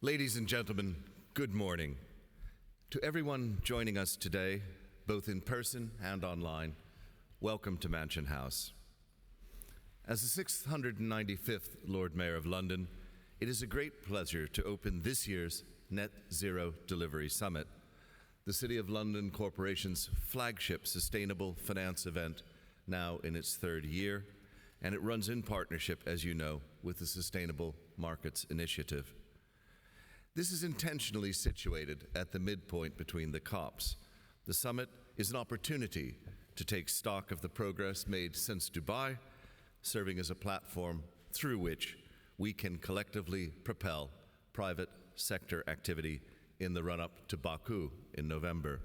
Ladies and gentlemen, good morning. To everyone joining us today, both in person and online, welcome to Mansion House. As the 695th Lord Mayor of London, it is a great pleasure to open this year's Net Zero Delivery Summit, the City of London Corporation's flagship sustainable finance event, now in its third year, and it runs in partnership, as you know, with the Sustainable Markets Initiative. This is intentionally situated at the midpoint between the COPs. The summit is an opportunity to take stock of the progress made since Dubai, serving as a platform through which we can collectively propel private sector activity in the run-up to Baku in November.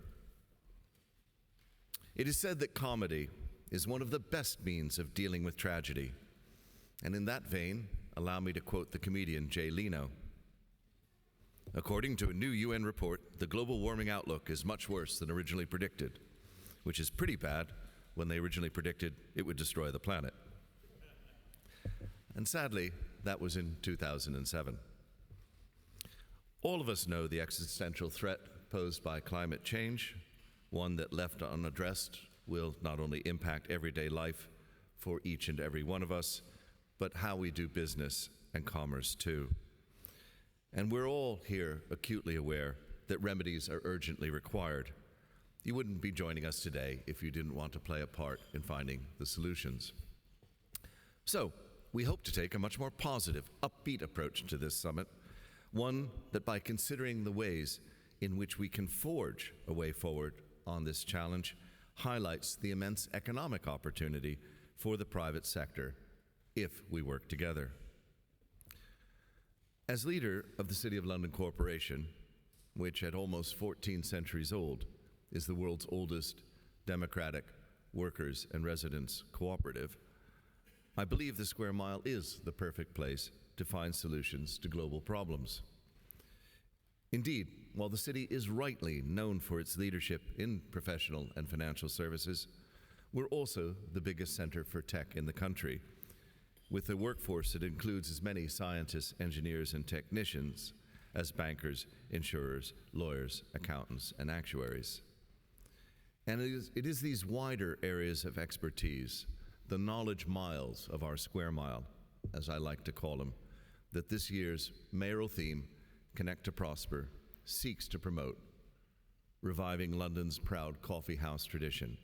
It is said that comedy is one of the best means of dealing with tragedy. And in that vein, allow me to quote the comedian Jay Leno. According to a new UN report, the global warming outlook is much worse than originally predicted, which is pretty bad when they originally predicted it would destroy the planet. And sadly, that was in 2007. All of us know the existential threat posed by climate change, one that left unaddressed will not only impact everyday life for each and every one of us, but how we do business and commerce too. And we're all here acutely aware that remedies are urgently required. You wouldn't be joining us today if you didn't want to play a part in finding the solutions. So, we hope to take a much more positive, upbeat approach to this summit, one that by considering the ways in which we can forge a way forward on this challenge, highlights the immense economic opportunity for the private sector if we work together. As leader of the City of London Corporation, which at almost 14 centuries old is the world's oldest democratic workers and residents cooperative, I believe the Square Mile is the perfect place to find solutions to global problems. Indeed, while the city is rightly known for its leadership in professional and financial services, we're also the biggest center for tech in the country, with a workforce that includes as many scientists, engineers, and technicians as bankers, insurers, lawyers, accountants, and actuaries. And it is these wider areas of expertise, the knowledge miles of our Square Mile, as I like to call them, that this year's mayoral theme, Connect to Prosper, seeks to promote, reviving London's proud coffee house tradition.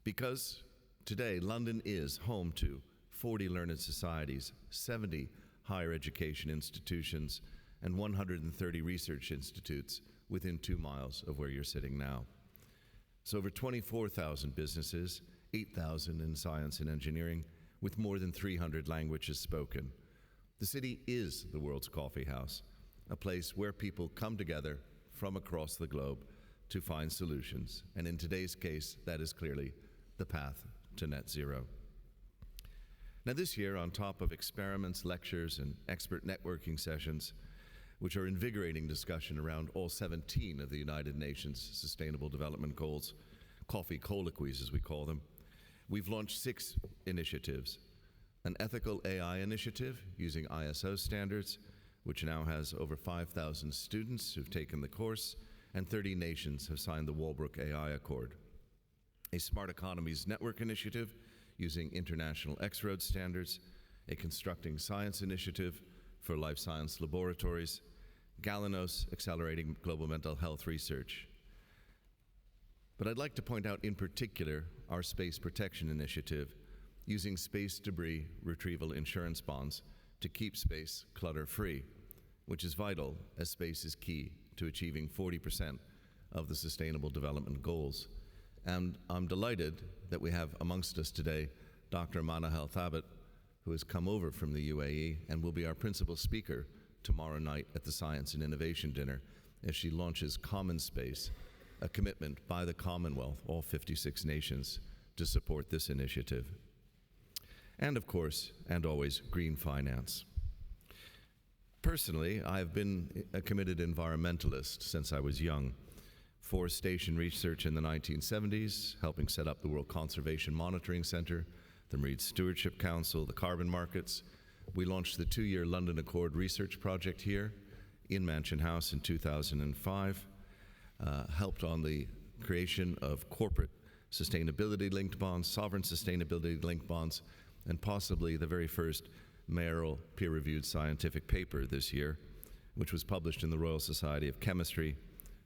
Because today, London is home to 40 learned societies, 70 higher education institutions, and 130 research institutes within 2 miles of where you're sitting now. So over 24,000 businesses, 8,000 in science and engineering, with more than 300 languages spoken. The city is the world's coffee house, a place where people come together from across the globe to find solutions. And in today's case, that is clearly the path to net zero. Now this year, on top of experiments, lectures, and expert networking sessions, which are invigorating discussion around all 17 of the United Nations Sustainable Development Goals, coffee colloquies as we call them, we've launched 6 initiatives. An ethical AI initiative using ISO standards, which now has over 5,000 students who've taken the course, and 30 nations have signed the Walbrook AI Accord. A Smart Economies Network initiative using international X-Road standards, a Constructing Science initiative for life science laboratories, Galanos accelerating global mental health research. But I'd like to point out in particular our Space Protection Initiative, using space debris retrieval insurance bonds to keep space clutter-free, which is vital as space is key to achieving 40% of the Sustainable Development Goals. And I'm delighted that we have amongst us today Dr. Mainelli Thabit, who has come over from the UAE and will be our principal speaker tomorrow night at the Science and Innovation Dinner as she launches Common Space, a commitment by the Commonwealth, all 56 nations, to support this initiative. And of course, and always, green finance. Personally, I've been a committed environmentalist since I was young. Forestation research in the 1970s, helping set up the World Conservation Monitoring Center, the Marine Stewardship Council, the carbon markets. We launched the 2-year London Accord research project here, in Mansion House in 2005, helped on the creation of corporate sustainability-linked bonds, sovereign sustainability-linked bonds, and possibly the very first mayoral peer-reviewed scientific paper this year, which was published in the Royal Society of Chemistry,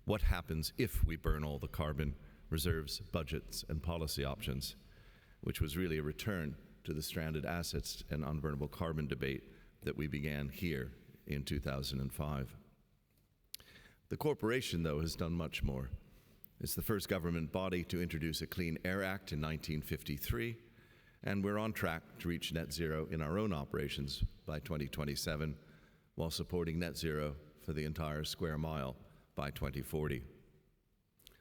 What Happens If We Burn All the Carbon, Reserves, Budgets, and Policy Options, which was really a return to the stranded assets and unburnable carbon debate that we began here in 2005. The corporation, though, has done much more. It's the first government body to introduce a Clean Air Act in 1953, and we're on track to reach net zero in our own operations by 2027, while supporting net zero for the entire square mile by 2040.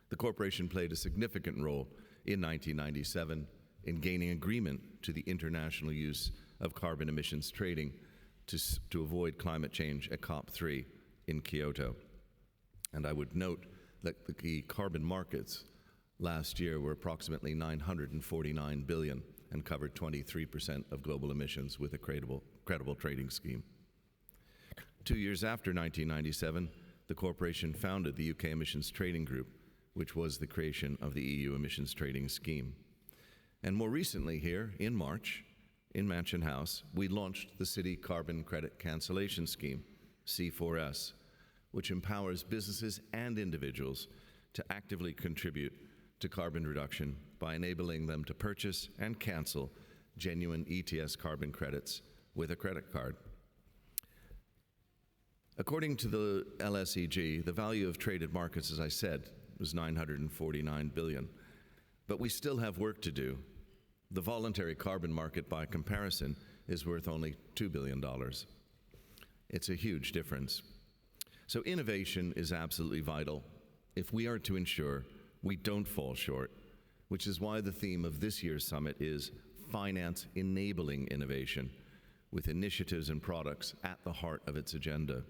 The corporation played a significant role in 1997 in gaining agreement to the international use of carbon emissions trading to avoid climate change at COP3 in Kyoto. And I would note that the carbon markets last year were approximately $949 billion and covered 23% of global emissions with a credible trading scheme. 2 years after 1997, the corporation founded the UK Emissions Trading Group, which was the creation of the EU Emissions Trading Scheme. And more recently here, in March, in Mansion House, we launched the City Carbon Credit Cancellation Scheme, C4S, which empowers businesses and individuals to actively contribute to carbon reduction by enabling them to purchase and cancel genuine ETS carbon credits with a credit card. According to the LSEG, the value of traded markets, as I said, was $949 billion. But we still have work to do. The voluntary carbon market, by comparison, is worth only $2 billion. It's a huge difference. So innovation is absolutely vital if we are to ensure we don't fall short, which is why the theme of this year's summit is Finance Enabling Innovation, with initiatives and products at the heart of its agenda.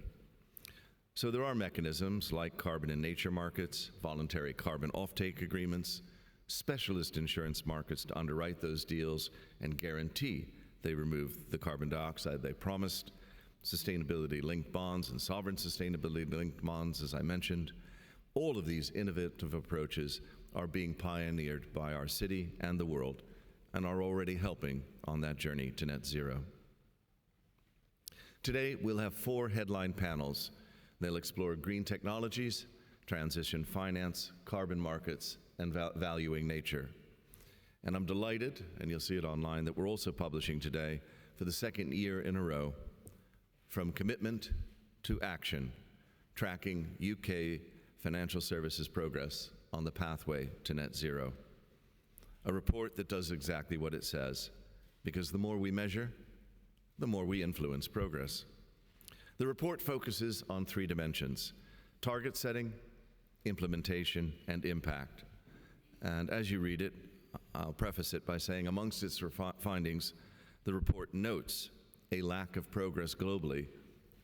So there are mechanisms like carbon and nature markets, voluntary carbon offtake agreements, specialist insurance markets to underwrite those deals and guarantee they remove the carbon dioxide they promised, sustainability-linked bonds and sovereign sustainability-linked bonds, as I mentioned. All of these innovative approaches are being pioneered by our city and the world and are already helping on that journey to net zero. Today, we'll have 4 headline panels. They'll explore green technologies, transition finance, carbon markets, and valuing nature. And I'm delighted, and you'll see it online, that we're also publishing today, for the second year in a row, From Commitment to Action, tracking UK financial services progress on the pathway to net zero. A report that does exactly what it says, because the more we measure, the more we influence progress. The report focuses on 3 dimensions: target setting, implementation, and impact. And as you read it, I'll preface it by saying amongst its findings, the report notes a lack of progress globally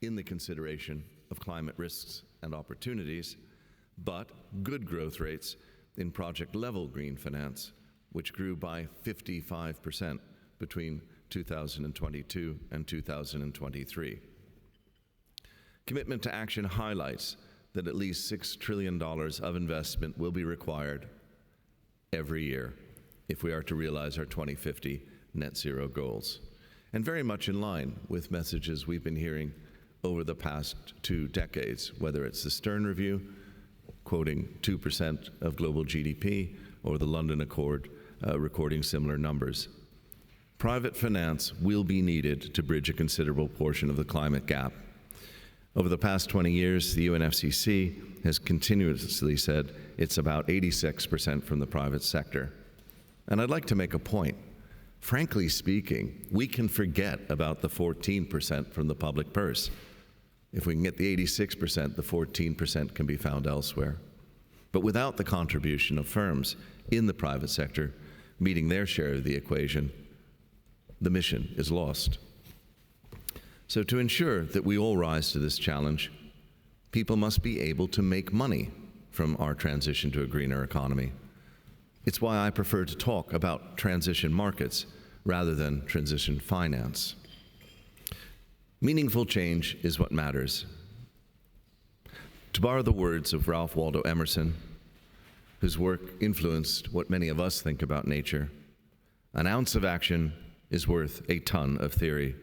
in the consideration of climate risks and opportunities, but good growth rates in project-level green finance, which grew by 55% between 2022 and 2023. Commitment to Action highlights that at least $6 trillion of investment will be required every year if we are to realize our 2050 net zero goals. And very much in line with messages we've been hearing over the past 2 decades, whether it's the Stern Review, quoting 2% of global GDP, or the London Accord, recording similar numbers. Private finance will be needed to bridge a considerable portion of the climate gap. Over the past 20 years, the UNFCCC has continuously said it's about 86% from the private sector. And I'd like to make a point. Frankly speaking, we can forget about the 14% from the public purse. If we can get the 86%, the 14% can be found elsewhere. But without the contribution of firms in the private sector meeting their share of the equation, the mission is lost. So to ensure that we all rise to this challenge, people must be able to make money from our transition to a greener economy. It's why I prefer to talk about transition markets rather than transition finance. Meaningful change is what matters. To borrow the words of Ralph Waldo Emerson, whose work influenced what many of us think about nature, an ounce of action is worth a ton of theory.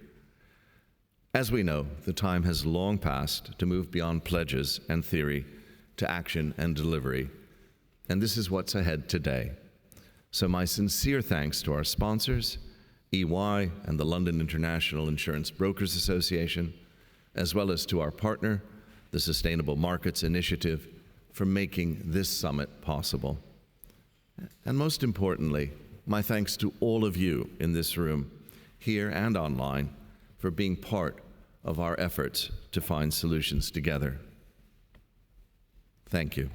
As we know, the time has long passed to move beyond pledges and theory to action and delivery, and this is what's ahead today. So my sincere thanks to our sponsors, EY and the London International Insurance Brokers Association, as well as to our partner, the Sustainable Markets Initiative, for making this summit possible. And most importantly, my thanks to all of you in this room, here and online, for being part of our efforts to find solutions together. Thank you.